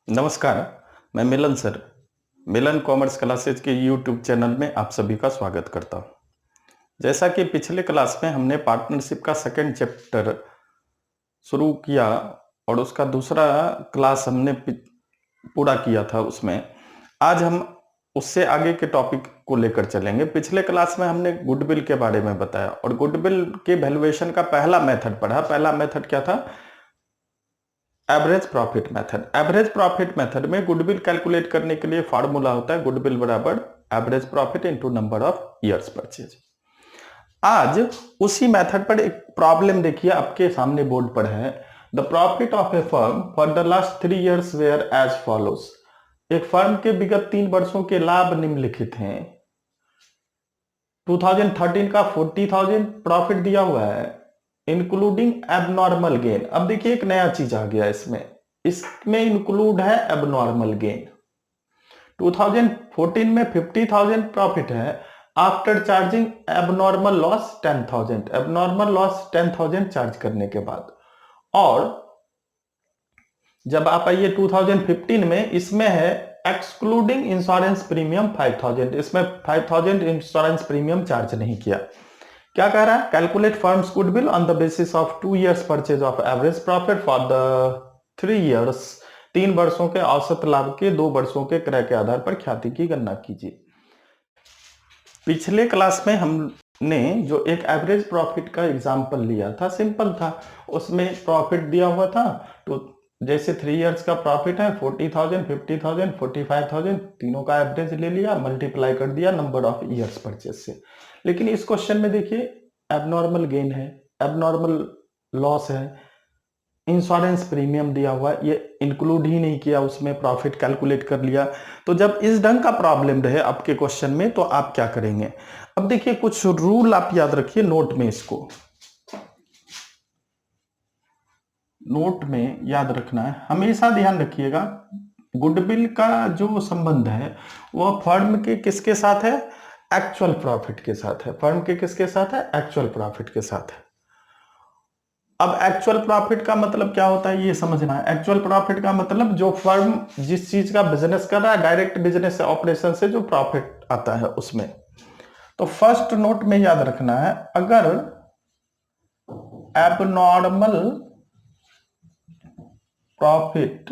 नमस्कार, मैं मिलन सर, मिलन commerce classes के यूट्यूब चैनल में आप सभी का स्वागत करता हूँ। जैसा कि पिछले क्लास में हमने पार्टनरशिप का सेकंड चैप्टर शुरू किया और उसका दूसरा क्लास हमने पूरा किया था उसमें। आज हम उससे आगे के टॉपिक को लेकर चलेंगे। पिछले क्लास में हमने गुडविल के बारे में बताया और गुडविल के वैल्यूएशन का पहला मेथड पढ़ा। पहला मेथड क्या था? Average profit method. Average profit method में गुडविल कैलकुलेट करने के लिए फार्मूला होता है गुडविल बराबर average profit into number of years purchase. आज उसी मेथड पर एक प्रॉब्लम देखिए, आपके सामने बोर्ड पर है। The profit of a firm for the last 3 years were as follows. एक फर्म के विगत 3 वर्षों के लाभ निम्नलिखित हैं। 2013 का 40,000 प्रॉफिट दिया हुआ है, इंक्लूडिंग एबनॉर्मल गेन। अब देखिए एक नया चीज आ गया इसमें इंक्लूड है एबनॉर्मल गेन। 2014 में 50,000 प्रॉफिट है after charging abnormal loss 10,000। Abnormal loss 10,000 charge करने के बाद। और जब आप आइए 2015 में, इसमें है एक्सक्लूडिंग इंश्योरेंस प्रीमियम 5,000। इसमें 5,000 इंश्योरेंस प्रीमियम चार्ज नहीं किया। क्या कह रहा है? Calculate firms goodwill on the basis of 2 years purchase of average profit for the 3 years। 3 वर्षों के औसत लाभ के 2 वर्षों के क्रय के आधार पर ख्याति की गणना कीजिए। पिछले क्लास में हमने जो एक एवरेज प्रॉफिट का एग्जांपल लिया था, सिंपल था। उसमें प्रॉफिट दिया हुआ था तो जैसे 3 years का प्रॉफिट है 40,000, 50,000, 45,000, तीनों का एवरेज ले लिया, मल्टीप्लाई कर दिया नंबर ऑफ ईयर्स परचेज से। लेकिन इस क्वेश्चन में देखिए एबनॉर्मल गेन है, एबनॉर्मल लॉस है, इंश्योरेंस प्रीमियम दिया हुआ है, ये इंक्लूड ही नहीं किया उसमें, प्रॉफिट कैलकुलेट कर लिया। तो जब इस ढंग का प्रॉब्लम रहे आपके क्वेश्चन में तो आप क्या करेंगे? अब देखिए कुछ रूल आप याद रखिए, नोट में इसको नोट में याद रखना है, हमेशा ध्यान रखिएगा। गुडविल का जो संबंध है वह फर्म के किसके साथ है? एक्चुअल प्रॉफिट के साथ है। फर्म के किसके साथ है? एक्चुअल प्रॉफिट के साथ है। अब एक्चुअल प्रॉफिट का मतलब क्या होता है ये समझना है। एक्चुअल प्रॉफिट का मतलब जो फर्म जिस चीज का बिजनेस कर रहा है, डायरेक्ट बिजनेस ऑपरेशन से जो प्रॉफिट आता है उसमें। तो फर्स्ट नोट में याद रखना है, अगर एबनॉर्मल प्रॉफिट,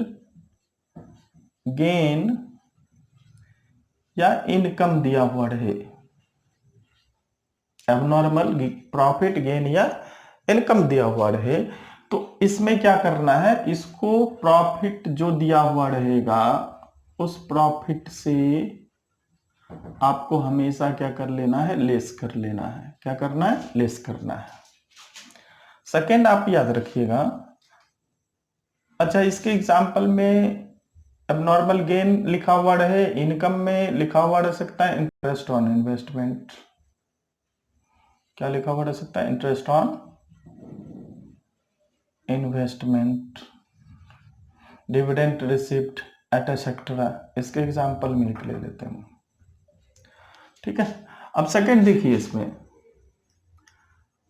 गेन या इनकम दिया हुआ रहे, एबनॉर्मल प्रॉफिट, गेन या इनकम दिया हुआ रहे, तो इसमें क्या करना है? इसको प्रॉफिट जो दिया हुआ रहेगा उस प्रॉफिट से आपको हमेशा क्या कर लेना है? लेस कर लेना है। क्या करना है? लेस करना है। सेकंड आप याद रखिएगा। अच्छा, इसके एग्जांपल में एबनॉर्मल गेन लिखा हुआ रहे, इनकम में लिखा हुआ रह सकता है इंटरेस्ट ऑन इन्वेस्टमेंट। क्या लिखा हुआ रह सकता है? Interest on investment, dividend receipt etcetera. इसके एग्जांपल में लिख लेते हैं, ठीक है। अब सेकंड देखिए, इसमें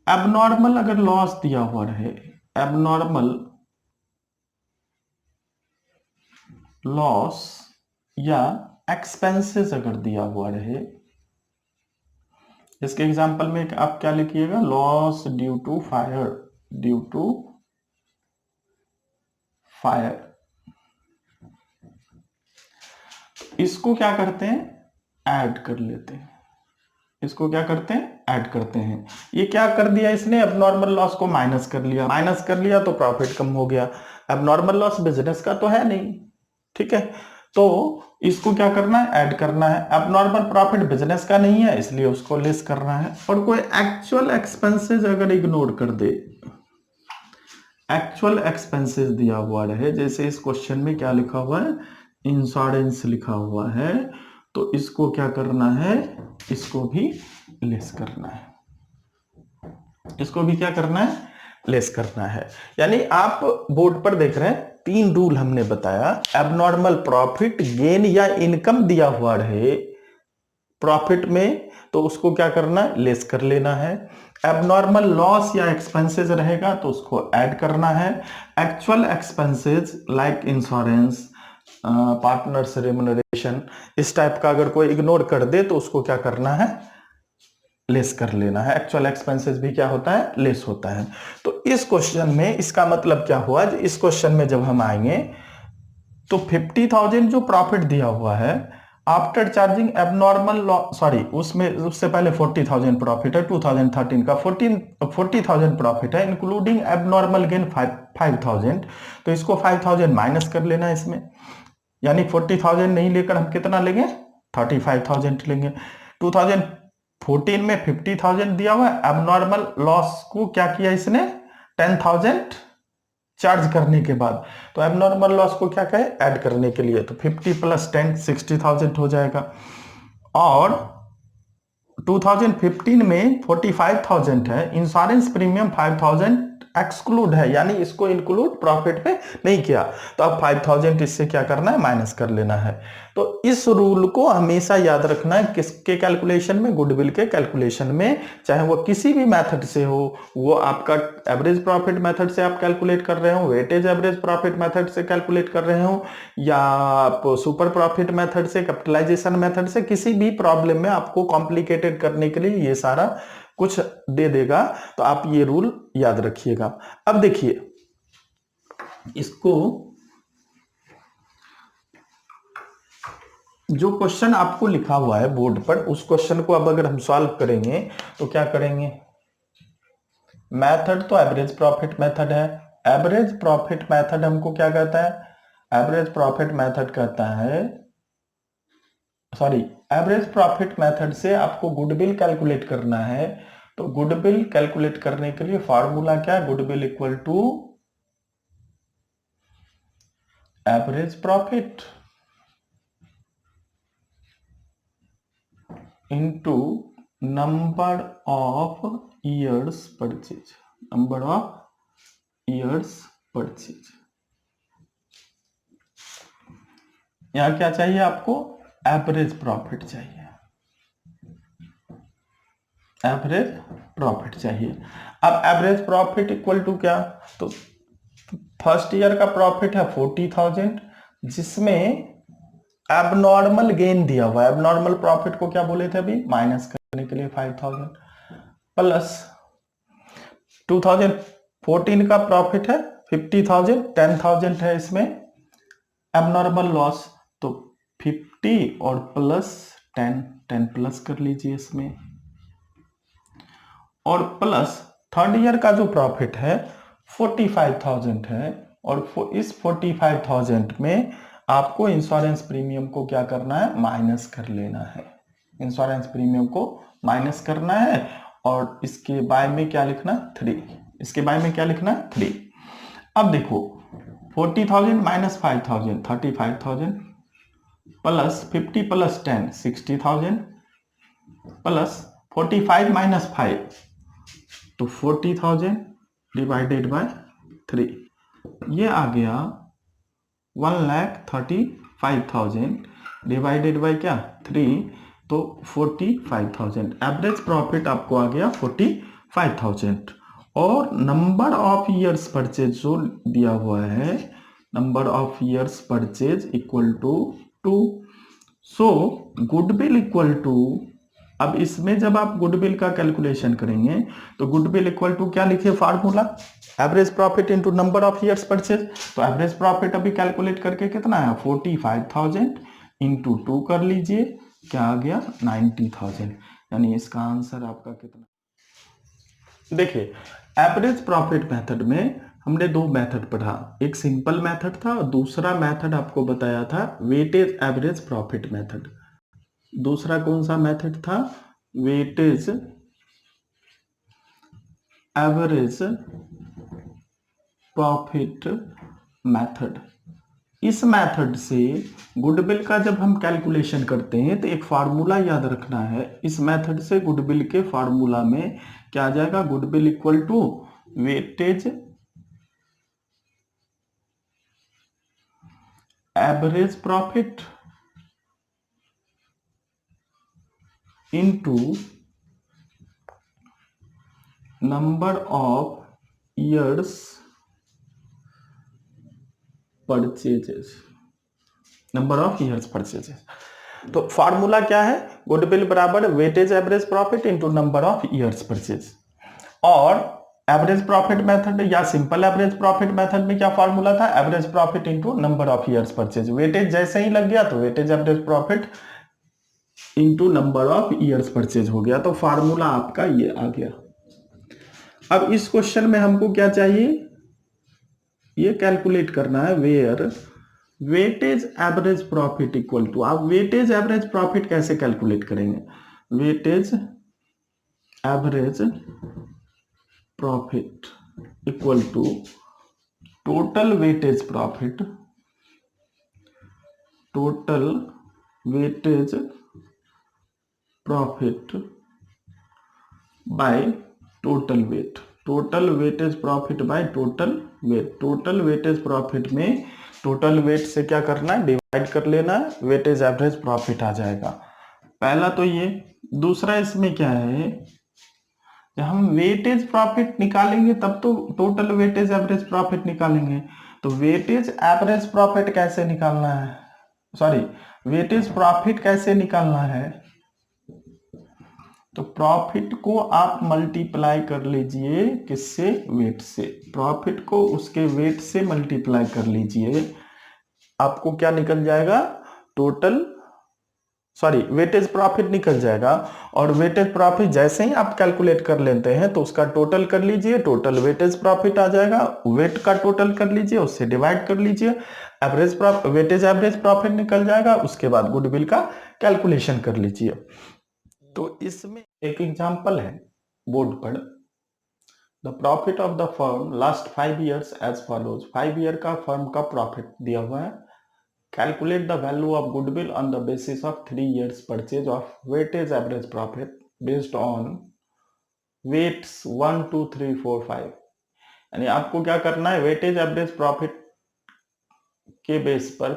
एबनॉर्मल अगर लॉस दिया हुआ रहे, एबनॉर्मल लॉस या एक्सपेंसेस अगर दिया हुआ रहे, इसके एग्जांपल में आप क्या लिखिएगा? Loss due to fire, due to fire. इसको क्या करते हैं? ऐड कर लेते हैं। इसको क्या करते हैं? ऐड करते हैं। ये क्या कर दिया इसने? एबनॉर्मल लॉस को माइनस कर लिया। माइनस कर लिया तो प्रॉफिट कम हो गया। एबनॉर्मल लॉस बिजनेस का तो है नहीं, ठीक है, तो इसको क्या करना है? ऐड करना है। एबनॉर्मल प्रॉफिट बिजनेस का नहीं है इसलिए उसको लेस करना है। और कोई एक्चुअल एक्सपेंसेस अगर इग्नोर कर दे, एक्चुअल एक्सपेंसेस दिया हुआ रहे, जैसे इस क्वेश्चन में क्या लिखा हुआ है? इंश्योरेंस लिखा हुआ है, तो इसको क्या करना है? इसको भी लेस करना है। इसको भी क्या करना है? लेस करना है। यानी आप बोर्ड पर देख रहे हैं 3 रूल हमने बताया। एबनॉर्मल प्रॉफिट, गेन या इनकम दिया हुआ रहे प्रॉफिट में तो उसको क्या करना है? लेस कर लेना है। एबनॉर्मल लॉस या एक्सपेंसेस रहेगा तो उसको ऐड करना है। Actual expenses like insurance, partners remuneration, इस टाइप का अगर कोई इग्नोर कर दे तो उसको क्या करना है, लेस कर लेना है। एक्चुअल एक्सपेंसेस भी क्या होता है, लेस होता है। तो इस क्वेश्चन में इसका मतलब क्या हुआ, इस क्वेश्चन में जब हम आएंगे तो 50,000 जो प्रॉफिट दिया हुआ है आफ्टर चार्जिंग एबनॉर्मल, सॉरी उसमें उससे पहले 40,000 प्रॉफिट है, 2013 का 40,000 प्रॉफिट है इंक्लूडिंग एबनॉर्मल गेन 5,000। तो इसको 5,000 माइनस कर लेना है इसमें, यानी 40,000 नहीं लेकर हम कितना लेंगे, 35,000 लेंगे। 2014 में 50,000 दिया हुआ, एबनॉर्मल लॉस को क्या किया इसने, 10,000 चार्ज करने के बाद, तो एबनॉर्मल लॉस को क्या कहे, ऐड करने के लिए, तो 50 प्लस 10 60,000 हो जाएगा। और 2015 में 45,000 है, इंश्योरेंस प्रीमियम 5,000 एक्सक्लूड है, यानी इसको इंक्लूड प्रॉफिट पे नहीं किया, तो अब 5,000 इससे क्या करना है, माइनस कर लेना है। तो इस रूल को हमेशा याद रखना है, किसके कैलकुलेशन में, गुडविल के कैलकुलेशन में, चाहे वो किसी भी मेथड से हो, वो आपका एवरेज प्रॉफिट मेथड से आप कैलकुलेट कर रहे हो, वेटेज एवरेज प्रॉफिट मेथड से कैलकुलेट कर रहे हो, या आप सुपर प्रॉफिट मेथड से, कैपिटलाइजेशन मेथड से, किसी भी प्रॉब्लम में आपको कॉम्प्लिकेटेड करने के लिए ये सारा कुछ दे देगा, तो आप ये रूल याद रखिएगा। अब देखिए इसको, जो क्वेश्चन आपको लिखा हुआ है बोर्ड पर, उस क्वेश्चन को अब अगर हम सॉल्व करेंगे तो क्या करेंगे, मेथड तो एवरेज प्रॉफिट मेथड है, एवरेज प्रॉफिट मेथड हमको क्या कहता है, एवरेज प्रॉफिट मेथड कहता है, सॉरी एवरेज प्रॉफिट मेथड से आपको गुडविल कैलकुलेट करना है। तो गुडविल कैलकुलेट करने के लिए फॉर्मूला क्या है, goodwill equal to average profit into number of years purchase, number of years purchase. यहां क्या चाहिए आपको, एवरेज प्रॉफिट चाहिए, एवरेज प्रॉफिट चाहिए। अब एवरेज प्रॉफिट इक्वल टू क्या, तो फर्स्ट ईयर का प्रॉफिट है 40,000, जिसमें एबनॉर्मल गेन दिया हुआ है, एबनॉर्मल प्रॉफिट को क्या बोले थे अभी, माइनस करने के लिए 5,000, प्लस 2014 का प्रॉफिट है 50,000, 10,000 है इसमें एबनॉर्मल लॉस, तो 50 और प्लस 10, 10 प्लस कर लीजिए इसमें, और प्लस थर्ड ईयर का जो प्रॉफिट है 45,000 है, और इस 45,000 में आपको इंश्योरेंस प्रीमियम को क्या करना है, माइनस कर लेना है, इंश्योरेंस प्रीमियम को माइनस करना है, और इसके बाय में क्या लिखना, 3, इसके बाय में क्या लिखना, 3। अब देखो 40,000 minus 5,000 35,000, plus 50 plus 10 60,000, plus 45 minus 5 तो 40,000 डिवाइडेड बाय 3, ये आ गया 1,35,000 डिवाइडेड बाय क्या, 3, तो 45,000। एवरेज प्रॉफिट आपको आ गया 45,000, और नंबर ऑफ ईयर्स परचेज जो दिया हुआ है, number of years purchase equal to 2। So goodwill equal to, अब इसमें जब आप गुडविल का कैलकुलेशन करेंगे तो गुडविल इक्वल टू क्या लिखिए, formula average profit into number of years purchase. तो एवरेज प्रॉफिट अभी कैलकुलेट करके कितना है, 45,000 इंटू 2 कर लीजिए, क्या आ गया 90,000, यानी इसका आंसर आपका कितना। देखिए एवरेज प्रॉफिट मेथड में हमने दो मेथड पढ़ा, एक सिंपल मेथड था और दूसरा मेथड आपको बताया था वेटेज एवरेज प्रॉफिट मेथड। दूसरा कौन सा मेथड था, वेटेज एवरेज प्रॉफिट मेथड। इस मेथड से गुडविल का जब हम कैलकुलेशन करते हैं तो एक फार्मूला याद रखना है, इस मेथड से गुडविल के फार्मूला में क्या आ जाएगा, goodwill equal to weightage average profit into number of years purchases. Number of years purchases. तो फार्मूला क्या है, गुडविल बराबर weightage average profit into number of years purchase. और एवरेज प्रॉफिट मेथड या सिंपल एवरेज प्रॉफिट मेथड में क्या formula था, average profit into number of years purchase. Weightage जैसे ही लग गया तो weightage average profit into number of years purchase हो गया। तो फार्मूला आपका ये आ गया। अब इस क्वेश्चन में हमको क्या चाहिए, ये कैलकुलेट करना है where weightage average profit equal to, आप वेटेज एवरेज प्रॉफिट कैसे कैलकुलेट करेंगे, weightage average profit equal to total weightage profit, total weightage profit by total weight, total weightage profit by total weight. Total weightage profit में total weight से क्या करना है, divide कर लेना है, वेटेज एवरेज प्रॉफिट आ जाएगा। पहला तो ये, दूसरा इसमें क्या है, जब हम वेटेज प्रॉफिट निकालेंगे तब तो टोटल वेटेज एवरेज प्रॉफिट निकालेंगे। तो वेटेज एवरेज प्रॉफिट कैसे निकालना है, सॉरी वेटेज प्रॉफिट कैसे निकालना है, तो प्रॉफिट को आप मल्टीप्लाई कर लीजिए किससे, वेट से। प्रॉफिट को उसके वेट से मल्टीप्लाई कर लीजिए, आपको क्या निकल जाएगा, टोटल सॉरी वेटेज प्रॉफिट निकल जाएगा। और वेटेज प्रॉफिट जैसे ही आप कैलकुलेट कर लेते हैं तो उसका टोटल कर लीजिए, टोटल वेटेज प्रॉफिट आ जाएगा। वेट का टोटल कर लीजिए, उससे डिवाइड कर लीजिए, एवरेज वेटेज एवरेज प्रॉफिट निकल जाएगा। उसके बाद गुडविल का कैलकुलेशन कर लीजिए। तो इसमें एक एग्जांपल है बोर्ड पर, the profit of the firm last 5 years as follows. 5 year का फर्म का प्रॉफिट दिया हुआ है। Calculate the value of goodwill on the basis of 3 years purchase of weightage average profit based on weights 1 2 3 4 5। यानी आपको क्या करना है, वेटेज एवरेज प्रॉफिट के बेस पर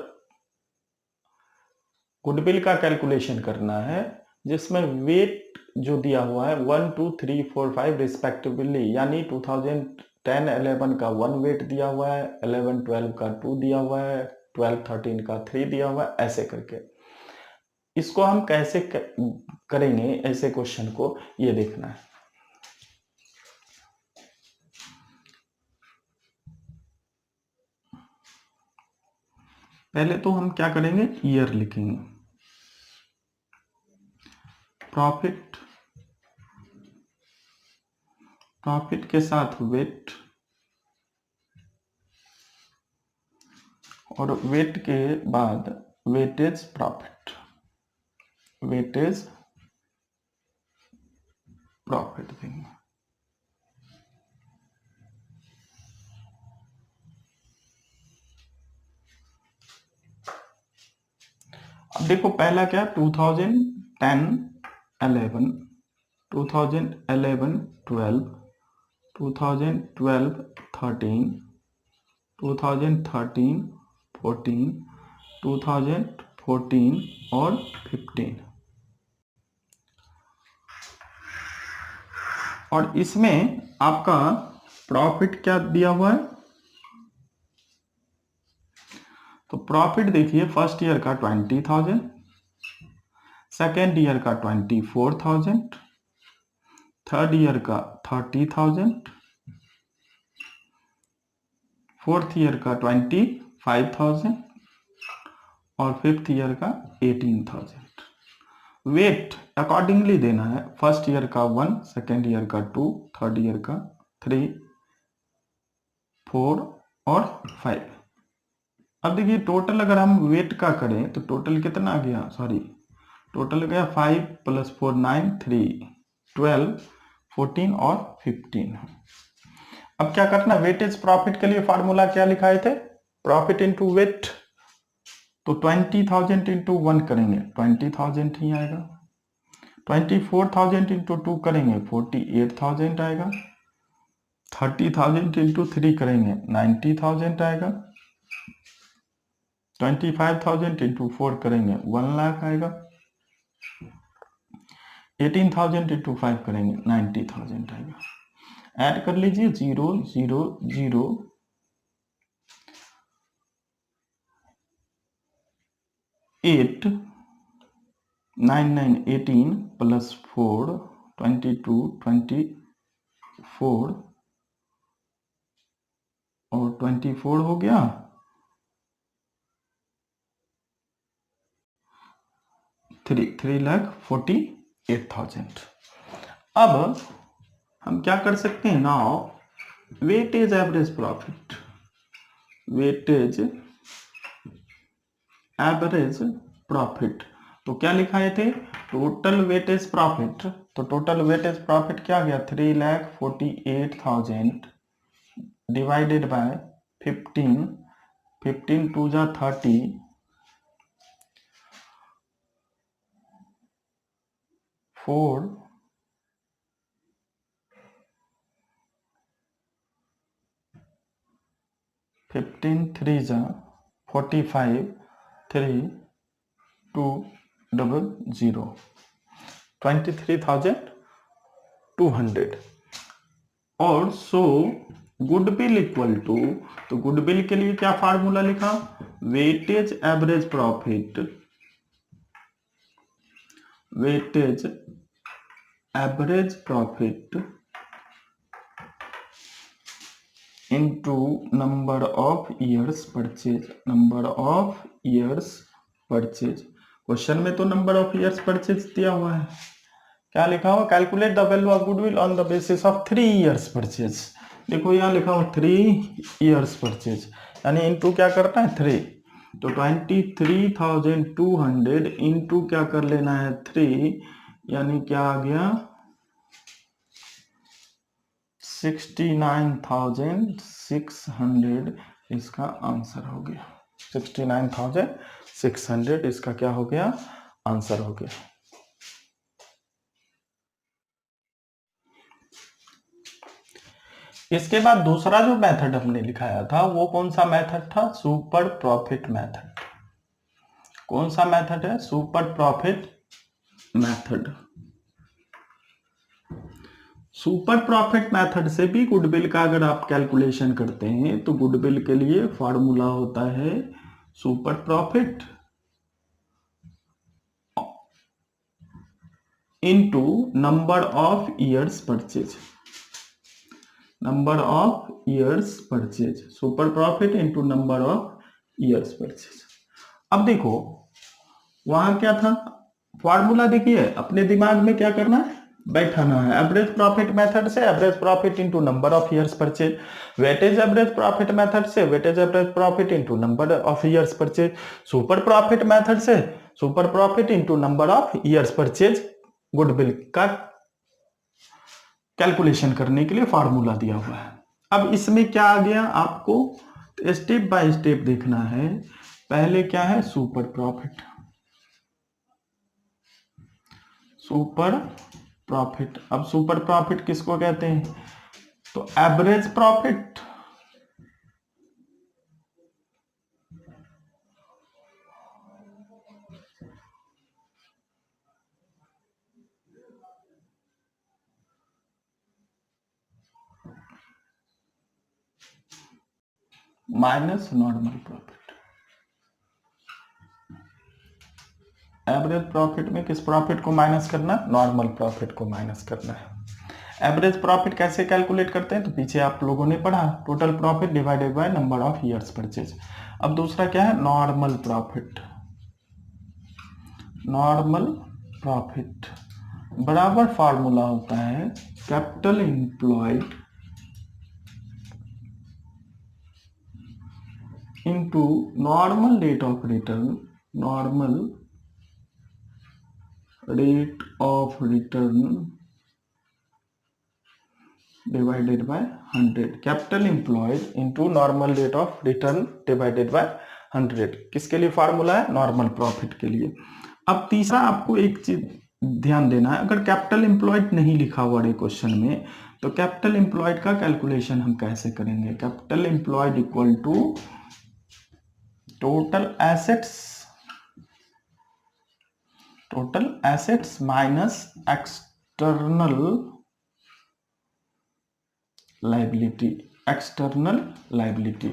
गुडविल का कैलकुलेशन करना है, जिसमें वेट जो दिया हुआ है 1 2 3 4 5 रिस्पेक्टिवली, यानी 2010-11 का 1 वेट दिया हुआ है, 11-12 का 2 दिया हुआ है, 12-13 का 3 दिया हुआ है, ऐसे करके। इसको हम कैसे करेंगे ऐसे क्वेश्चन को, ये देखना है। पहले तो हम क्या करेंगे, ईयर लिखेंगे, प्रॉफिट, प्रॉफिट के साथ वेट, और वेट के बाद वेटेज प्रॉफिट, वेटेज प्रॉफिट देंगे। अब देखो पहला क्या, 2010-11, 2011-12, 2012-13, 2013-14, 2014 और 15। और इसमें आपका प्रॉफिट क्या दिया हुआ है, तो प्रॉफिट देखिए फर्स्ट ईयर का 20,000, सेकेंड ईयर का 24,000, थर्ड ईयर का 30,000, फोर्थ ईयर का 25,000 और फिफ्थ ईयर का 18,000। वेट अकॉर्डिंगली देना है, फर्स्ट ईयर का 1, सेकेंड ईयर का 2, थर्ड ईयर का 3, 4 और 5। अब देखिए टोटल अगर हम वेट का करें तो टोटल कितना आ गया, सॉरी टोटल गया 5 + 4 9 3 12 14 और 15। अब क्या करना, वेटेज प्रॉफिट के लिए फार्मूला क्या लिखाए थे, प्रॉफिट इनटू वेट। तो 20,000 इंटू 1 करेंगे 20,000 ही आएगा, 24,000 इंटू 2 करेंगे 48,000 आएगा, 30,000 इंटू 3 करेंगे 90,000 आएगा, 25,000 इंटू 4 करेंगे 1 लाख आएगा, 18,000 इंटू 5 करेंगे 90,000 आएगा। ऐड कर लीजिए 0 0 0 8 9 9 18 प्लस 4 22 24 और 24 हो गया 3,48,000। अब हम क्या कर सकते हैं now, weightage average profit, weightage average profit. तो क्या लिखाए थे, टोटल वेटेज प्रॉफिट। तो टोटल वेटेज प्रॉफिट क्या गया, 3,48,000 डिवाइडेड बाय 15, 15 टू जा 30, 4 15 3 जा 45, 3 2 0 23,200। और सो गुडविल इक्वल टू, तो गुडविल के लिए क्या फार्मूला लिखा, weightage average profit, weightage average profit into number of years purchase, number of years purchase. Question में तो नंबर ऑफ ईयर्स परचेज दिया हुआ है, क्या लिखा हुआ, calculate the value of goodwill on the basis of 3 years purchase. देखो यहाँ लिखा हुआ 3 ईयर्स परचेज, यानी इनटू क्या करना है 3, तो 23,200 इनटू क्या कर लेना है 3, यानी क्या आ गया 69,600, इसका आंसर हो गया 69,600, इसका क्या हो गया, आंसर हो गया। इसके बाद दूसरा जो मेथड हमने लिखाया था वो कौन सा मेथड था, सुपर प्रॉफिट मेथड। कौन सा मेथड है, super profit method. Super profit method से भी गुडविल का अगर आप कैलकुलेशन करते हैं तो गुडविल के लिए फॉर्मूला होता है super profit into number of years purchase, number of years purchase, super profit into number of years purchase. अब देखो वहां क्या था, फॉर्मूला देखिए अपने दिमाग में क्या करना है, बैठाना है। एवरेज प्रॉफिट मेथड से average profit into number of years purchase, weightage average profit method से weightage average profit into number of years purchase, super profit method से super profit into number of years purchase. Goodwill का calculation करने के लिए formula दिया हुआ है। अब इसमें क्या आ गया आपको, तो स्टेप बाय स्टेप देखना है। पहले क्या है, सुपर प्रॉफिट, सुपर प्रॉफिट। अब सुपर प्रॉफिट किसको कहते हैं, तो average profit minus normal profit. Average profit में किस प्रॉफिट को माइनस करना, नॉर्मल प्रॉफिट को माइनस करना है। एवरेज प्रॉफिट कैसे कैलकुलेट करते हैं, तो पीछे आप लोगों ने पढ़ा, total profit divided by number of years purchase. अब दूसरा क्या है, नॉर्मल प्रॉफिट, नॉर्मल प्रॉफिट बराबर फॉर्मूला होता है capital employed into normal rate of return, normal rate of return divided by 100। Capital employed into normal rate of return divided by 100 किसके लिए formula है, नॉर्मल प्रॉफिट के लिए। अब तीसरा आपको एक चीज ध्यान देना है, अगर कैपिटल एम्प्लॉयड नहीं लिखा हुआ है क्वेश्चन में, तो कैपिटल एम्प्लॉयड का कैलकुलेशन हम कैसे करेंगे। Capital employed equal to total assets, total assets minus external liability, external liability.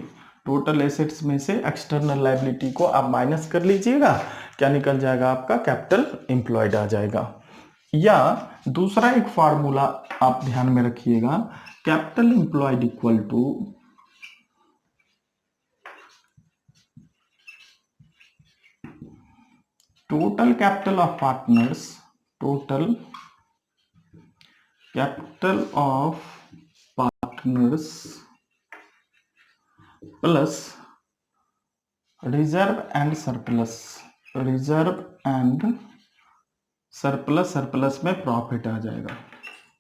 Total assets में से एक्सटर्नल लाइबिलिटी को आप माइनस कर लीजिएगा, क्या निकल जाएगा आपका, कैपिटल एम्प्लॉयड आ जाएगा। या दूसरा एक फार्मूला आप ध्यान में रखिएगा, capital employed equal to total capital of partners, total capital of partners plus reserve and surplus, reserve and surplus, surplus में प्रॉफिट आ जाएगा।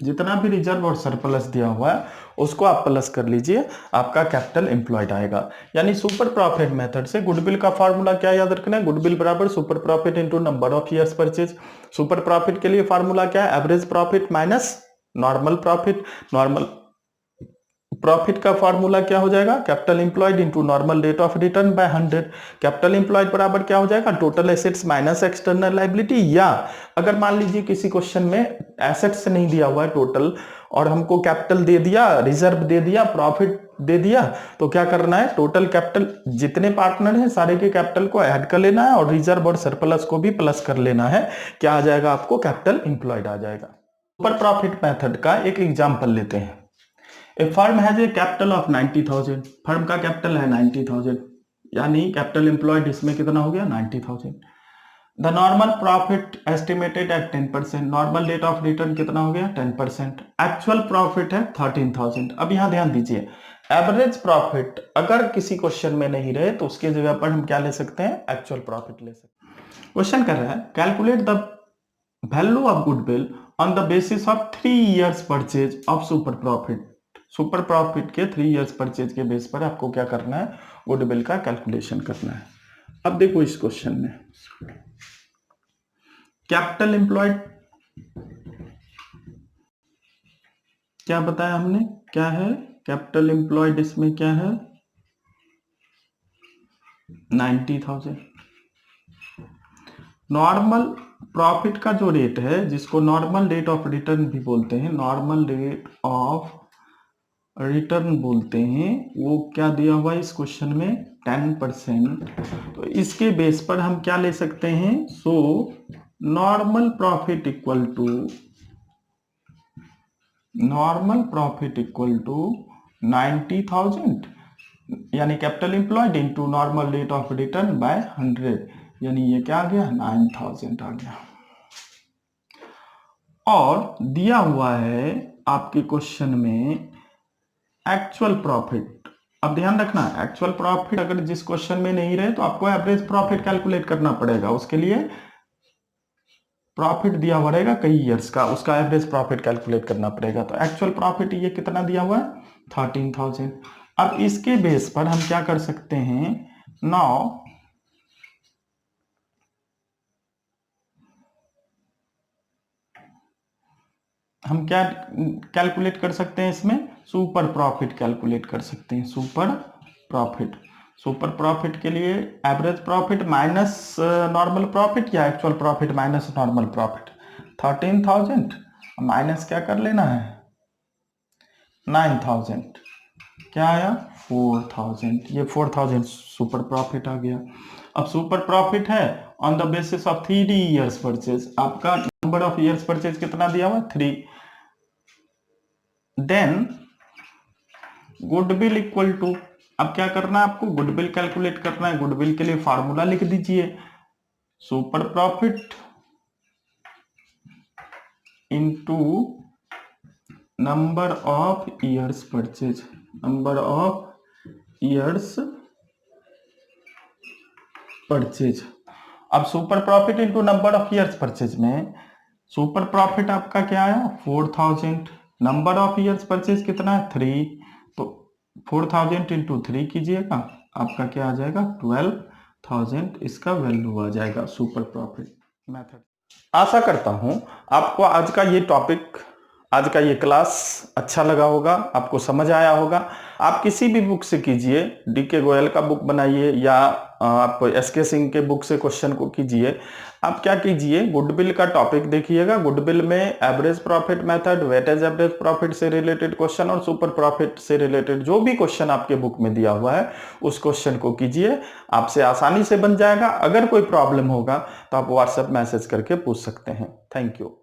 जितना भी रिजर्व और सरप्लस दिया हुआ है उसको आप प्लस कर लीजिए, आपका कैपिटल एम्प्लॉयड आएगा। यानी सुपर प्रॉफिट मेथड से गुडविल का फार्मूला क्या याद रखना है, गुडविल बराबर super profit into number of years purchase. Super profit के लिए फार्मूला क्या है, average profit minus normal profit. Normal profit का फार्मूला क्या हो जाएगा, capital employed into normal rate of return by 100। Capital employed बराबर क्या हो जाएगा, total assets minus external liability. या अगर मान लीजिए किसी क्वेश्चन में एसेट्स नहीं दिया हुआ है टोटल, और हमको कैपिटल दे दिया, रिजर्व दे दिया, प्रॉफिट दे दिया, तो क्या करना है, टोटल कैपिटल जितने पार्टनर हैं सारे के कैपिटल को ऐड कर लेना है और रिजर्व और सरप्लस को भी प्लस कर लेना है। क्या आ जाएगा आपको, कैपिटल एम्प्लॉयड आ जाएगा। सुपर प्रॉफिट मेथड का एक एग्जाम्पल लेते हैं। A firm has a capital of 90,000, firm का कैपिटल है 90,000, यानी कैपिटल एम्प्लॉयड इसमें कितना हो गया, 90,000। The normal profit estimated at 10%, normal rate of return कितना हो गया, 10%। एक्चुअल प्रॉफिट है 13,000। अब यहां ध्यान दीजिए, एवरेज प्रॉफिट अगर किसी क्वेश्चन में नहीं रहे तो उसकी जगह पर हम क्या ले सकते हैं, एक्चुअल प्रॉफिट ले सकते हैं। क्वेश्चन कर रहा है, calculate the value of goodwill on the basis of 3 years purchase of super profit. Super profit के 3 years परचेज के बेस पर आपको क्या करना है, गुडविल का कैलकुलेशन करना है। अब देखो इस क्वेश्चन में कैपिटल एम्प्लॉयड क्या बताया हमने, क्या है कैपिटल एम्प्लॉयड, इसमें क्या है 90,000। नॉर्मल प्रॉफिट का जो रेट है, जिसको नॉर्मल रेट ऑफ रिटर्न भी बोलते हैं, नॉर्मल रेट ऑफ रिटर्न बोलते हैं, वो क्या दिया हुआ है इस क्वेश्चन में, 10%। तो इसके बेस पर हम क्या ले सकते हैं, so normal profit equal to, normal profit equal to 90,000 यानी capital employed into normal rate of return by 100, यानी ये क्या आ गया, 9,000 आ गया। और दिया हुआ है आपके क्वेश्चन में एक्चुअल प्रॉफिट। अब ध्यान रखना, एक्चुअल प्रॉफिट अगर जिस क्वेश्चन में नहीं रहे तो आपको एवरेज प्रॉफिट कैलकुलेट करना पड़ेगा। उसके लिए प्रॉफिट दिया हुआ रहेगा कई ईयर्स का, उसका एवरेज प्रॉफिट कैलकुलेट करना पड़ेगा। तो एक्चुअल प्रॉफिट ये कितना दिया हुआ है, 13,000। अब इसके बेस पर हम क्या कर सकते हैं, नाउ हम क्या कैलकुलेट कर सकते हैं, इसमें सुपर प्रॉफिट कैलकुलेट कर सकते हैं। सुपर प्रॉफिट, सुपर प्रॉफिट के लिए average profit minus normal profit या actual profit minus normal profit, 13,000 minus क्या कर लेना है, 9,000, क्या आया 4,000। ये 4,000 सुपर प्रॉफिट आ गया। अब सुपर प्रॉफिट है on the basis of 3 years purchase, आपका नंबर ऑफ ईयर्स परचेज कितना दिया हुआ, 3। देन गुडविल इक्वल टू, अब क्या करना है आपको, गुडविल कैलकुलेट करना है। गुडविल के लिए फार्मूला लिख दीजिए, super profit into number of years purchase, number of years purchase. अब super profit into number of years purchase में सुपर प्रॉफिट आपका क्या आया, 4,000, नंबर ऑफ ईयर्स परचेज कितना है, 3, तो 4,000 इंटू 3 कीजिएगा, आपका क्या आ जाएगा, 12,000 इसका वैल्यू आ जाएगा सुपर प्रॉफिट मेथड। आशा करता हूं आपको आज का ये टॉपिक, आज का ये क्लास अच्छा लगा होगा, आपको समझ आया होगा। आप किसी भी बुक से कीजिए, डीके गोयल का बुक बनाइए या आप एसके सिंह के बुक से क्वेश्चन को कीजिए। आप क्या कीजिए, गुडविल का टॉपिक देखिएगा। गुडविल में average profit method, weightage average profit से रिलेटेड क्वेश्चन और सुपर प्रॉफिट से रिलेटेड जो भी क्वेश्चन आपके बुक में दिया हुआ है उस क्वेश्चन को कीजिए, आपसे आसानी से बन जाएगा। अगर कोई प्रॉब्लम होगा तो आप व्हाट्सएप मैसेज करके पूछ सकते हैं। Thank you.